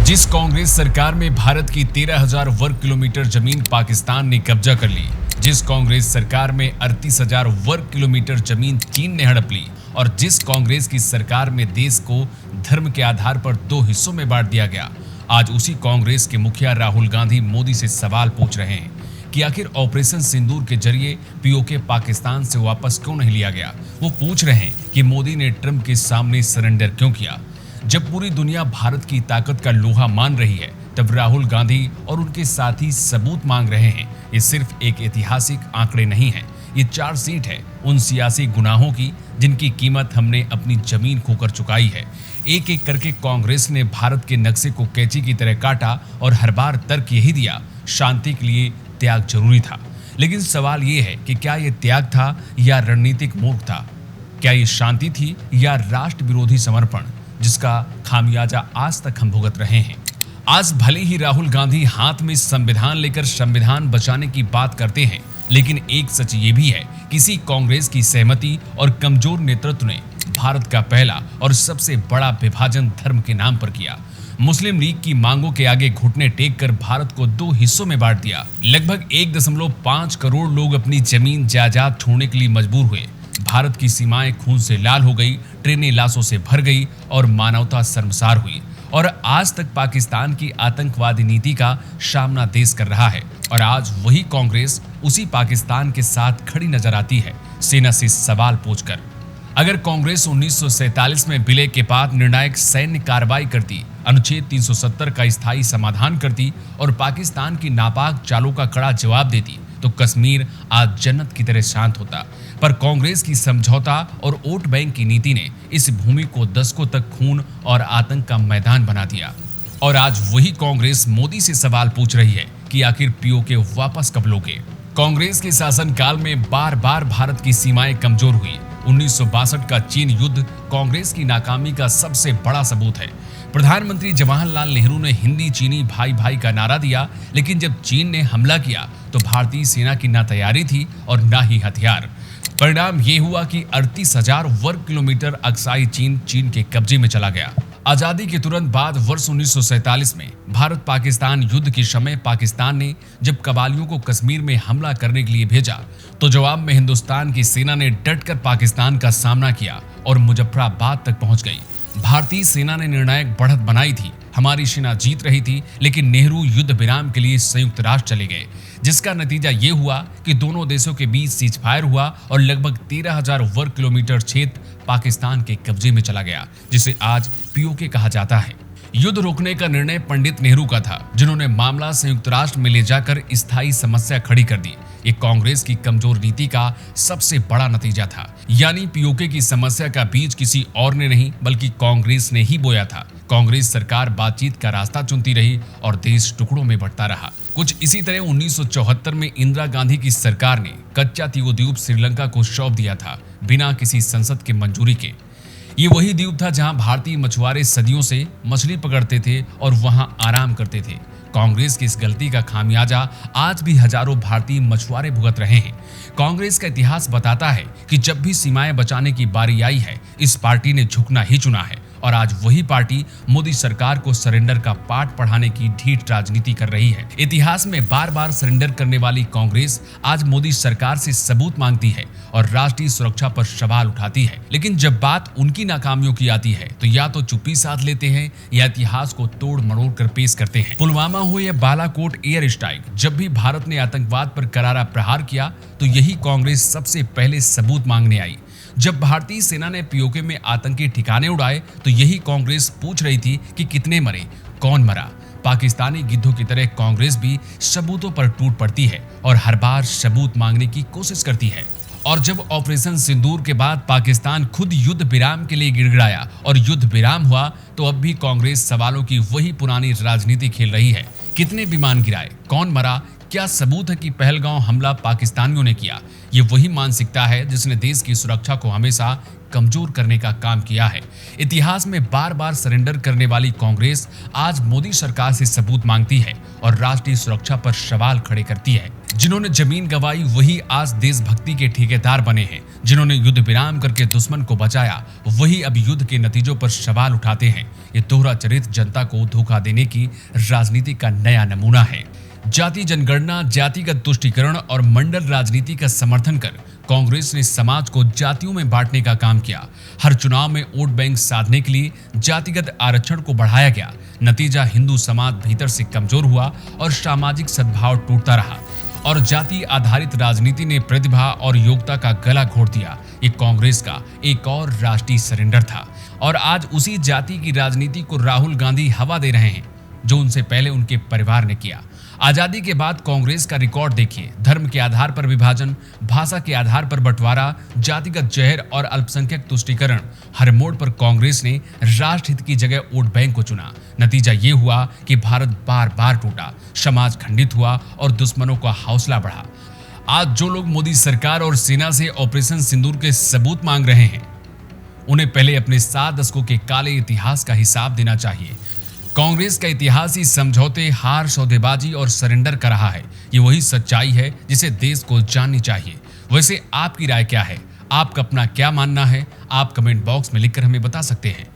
जिस कांग्रेस सरकार में भारत की 13,000 वर्ग किलोमीटर जमीन पाकिस्तान ने कब्जा कर ली, जिस कांग्रेस सरकार में 38,000 वर्ग किलोमीटर जमीन चीन ने हड़प ली और जिस कांग्रेस की सरकार में देश को धर्म के आधार पर दो हिस्सों में बांट दिया गया, आज उसी कांग्रेस के मुखिया राहुल गांधी मोदी से सवाल पूछ रहे हैं कि आखिर ऑपरेशन सिंदूर के जरिए पीओके पाकिस्तान से वापस क्यों नहीं लिया गया। वो पूछ रहे हैं कि मोदी ने ट्रंप के सामने सरेंडर क्यों किया। जब पूरी दुनिया भारत की ताकत का लोहा मान रही है, तब राहुल गांधी और उनके साथी सबूत मांग रहे हैं। ये सिर्फ एक ऐतिहासिक आंकड़े नहीं है, ये चार्जशीट है उन सियासी गुनाहों की जिनकी कीमत हमने अपनी जमीन खोकर चुकाई है। एक एक करके कांग्रेस ने भारत के नक्शे को कैंची की तरह काटा और हर बार तर्क यही दिया, शांति के लिए त्याग जरूरी था। लेकिन सवाल ये है कि क्या ये त्याग था या रणनीतिक मूर्ख था? क्या ये शांति थी या राष्ट्र विरोधी समर्पण, जिसका खामियाजा आज तक हम भुगत रहे हैं। आज भले ही राहुल गांधी हाथ में संविधान लेकर संविधान बचाने की बात करते हैं, लेकिन एक सच ये भी है, किसी कांग्रेस की सहमति और कमजोर नेतृत्व ने भारत का पहला और सबसे बड़ा विभाजन धर्म के नाम पर किया। मुस्लिम लीग की मांगों के आगे घुटने टेक कर भारत को दो हिस्सों में बांट दिया। लगभग 1.5 करोड़ लोग अपनी जमीन जायदाद छोड़ने के लिए मजबूर हुए। भारत की सीमाएं खून से लाल हो गई, ट्रेनें लाशों से भर गई और मानवता शर्मसार हुई। और आज तक पाकिस्तान की आतंकवादी नीति का सामना देश कर रहा है। और आज वही कांग्रेस उसी पाकिस्तान के साथ खड़ी नजर आती है, सेना से सवाल पूछकर। अगर कांग्रेस 1947 में विलय के बाद निर्णायक सैन्य कार्रवाई करती, अनुच्छेद 370 का स्थायी समाधान करती और पाकिस्तान की नापाक चालों का कड़ा जवाब देती, तो कश्मीर आज जन्नत की तरह शांत होता। पर कांग्रेस की समझौता और वोट बैंक की नीति ने इस भूमि को दशकों तक खून और आतंक का मैदान बना दिया। और आज वही कांग्रेस मोदी से सवाल पूछ रही है कि आखिर पीओके वापस कब लोगे। कांग्रेस के शासनकाल में बार बार भारत की सीमाएं कमजोर हुई। 1962 का चीन युद्ध कांग्रेस की नाकामी का सबसे बड़ा सबूत है। प्रधानमंत्री जवाहरलाल नेहरू ने हिंदी चीनी भाई भाई का नारा दिया, लेकिन जब चीन ने हमला किया तो भारतीय सेना की ना तैयारी थी और ना ही हथियार। परिणाम ये हुआ कि 38,000 वर्ग किलोमीटर अक्साई चीन के कब्जे में चला गया। आजादी के तुरंत बाद वर्ष 1947 में भारत पाकिस्तान युद्ध के समय पाकिस्तान ने जब कबालियों को कश्मीर में हमला करने के लिए भेजा, तो जवाब में हिंदुस्तान की सेना ने डटकर पाकिस्तान का सामना किया और मुजफ्फराबाद तक पहुंच गई। भारतीय सेना ने निर्णायक बढ़त बनाई थी, हमारी सेना जीत रही थी, लेकिन नेहरू युद्ध विराम के लिए संयुक्त राष्ट्र चले गए, जिसका नतीजा ये हुआ कि दोनों देशों के बीच सीज फायर हुआ और लगभग 13,000 वर्ग किलोमीटर क्षेत्र पाकिस्तान के कब्जे में चला गया, जिसे आज पीओके कहा जाता है। युद्ध रोकने का निर्णय पंडित नेहरू का था, जिन्होंने मामला संयुक्त राष्ट्र में ले जाकर स्थायी समस्या खड़ी कर दी। ये कांग्रेस की कमजोर नीति का सबसे बड़ा नतीजा था। यानी पीओके की समस्या का बीज किसी और ने नहीं बल्कि कांग्रेस ने ही बोया था। कांग्रेस सरकार बातचीत का रास्ता चुनती रही और देश टुकड़ों में बंटता रहा। कुछ इसी तरह 1974 में इंदिरा गांधी की सरकार ने कच्चा द्वीप श्रीलंका को सौंप दिया था, बिना किसी संसद के मंजूरी के। ये वही द्वीप था जहां भारतीय मछुआरे सदियों से मछली पकड़ते थे और वहां आराम करते थे। कांग्रेस की इस गलती का खामियाजा आज भी हजारों भारतीय मछुआरे भुगत रहे हैं। कांग्रेस का इतिहास बताता है कि जब भी सीमाएं बचाने की बारी आई है, इस पार्टी ने झुकना ही चुना है। और आज वही पार्टी मोदी सरकार को सरेंडर का पाठ पढ़ाने की ढीठ राजनीति कर रही है। इतिहास में बार बार सरेंडर करने वाली कांग्रेस आज मोदी सरकार से सबूत मांगती है और राष्ट्रीय सुरक्षा पर सवाल उठाती है। लेकिन जब बात उनकी नाकामियों की आती है, तो या तो चुप्पी साध लेते हैं या इतिहास को तोड़ मरोड़ कर पेश करते हैं। पुलवामा हो या बालाकोट एयर स्ट्राइक, जब भी भारत ने आतंकवाद पर करारा प्रहार किया, तो यही कांग्रेस सबसे पहले सबूत मांगने आई। जब भारतीय सेना ने पीओके में आतंकी ठिकाने उड़ाए, तो यही कांग्रेस पूछ रही थी कि कितने मरे, कौन मरा। पाकिस्तानी गिद्धों की तरह कांग्रेस भी सबूतों पर टूट पड़ती है और हर बार सबूत मांगने की कोशिश करती है। और जब ऑपरेशन सिंदूर के बाद पाकिस्तान खुद युद्ध विराम के लिए गिड़गिड़ाया और युद्ध विराम हुआ, तो अब भी कांग्रेस सवालों की वही पुरानी राजनीति खेल रही है। कितने विमान गिराए, कौन मरा, क्या सबूत है कि पहलगांव हमला पाकिस्तानियों ने किया। ये वही मानसिकता है जिसने देश की सुरक्षा को हमेशा कमजोर करने का काम किया है। इतिहास में बार बार सरेंडर करने वाली कांग्रेस आज मोदी सरकार से सबूत मांगती है और राष्ट्रीय सुरक्षा पर सवाल खड़े करती है। जिन्होंने जमीन गंवाई वही आज देशभक्ति के ठेकेदार बने हैं। जिन्होंने युद्ध विराम करके दुश्मन को बचाया वही अब युद्ध के नतीजों पर सवाल उठाते हैं। ये दोहरा चरित्र जनता को धोखा देने की राजनीति का नया नमूना है। जाति जनगणना, जातिगत तुष्टीकरण और मंडल राजनीति का समर्थन कर कांग्रेस ने समाज को जातियों में बांटने का काम किया। हर चुनाव में वोट बैंक साधने के लिए जातिगत आरक्षण को बढ़ाया गया। नतीजा हिंदू समाज भीतर से कमजोर हुआ और सामाजिक सद्भाव टूटता रहा और जाति आधारित राजनीति ने प्रतिभा और योग्यता का गला घोट दिया। ये कांग्रेस का एक और राष्ट्रीय सरेंडर था और आज उसी जाति की राजनीति को राहुल गांधी हवा दे रहे हैं जो उनसे पहले उनके परिवार ने किया। आजादी के बाद कांग्रेस का रिकॉर्ड देखिए। धर्म के आधार पर विभाजन, भाषा के आधार पर बंटवारा, जातिगत जहर और अल्पसंख्यक तुष्टीकरण, हर मोड़ पर कांग्रेस ने राष्ट्रहित की जगह वोट बैंक को चुना। नतीजा ये हुआ कि भारत बार बार टूटा, समाज खंडित हुआ और दुश्मनों का हौसला बढ़ा। आज जो लोग मोदी सरकार और सेना से ऑपरेशन सिंदूर के सबूत मांग रहे हैं उन्हें पहले अपने 7 दशकों के काले इतिहास का हिसाब देना चाहिए। कांग्रेस का इतिहास ही समझौते, हार, सौदेबाजी और सरेंडर का रहा है। ये वही सच्चाई है जिसे देश को जाननी चाहिए। वैसे आपकी राय क्या है? आपका अपना क्या मानना है? आप कमेंट बॉक्स में लिखकर हमें बता सकते हैं।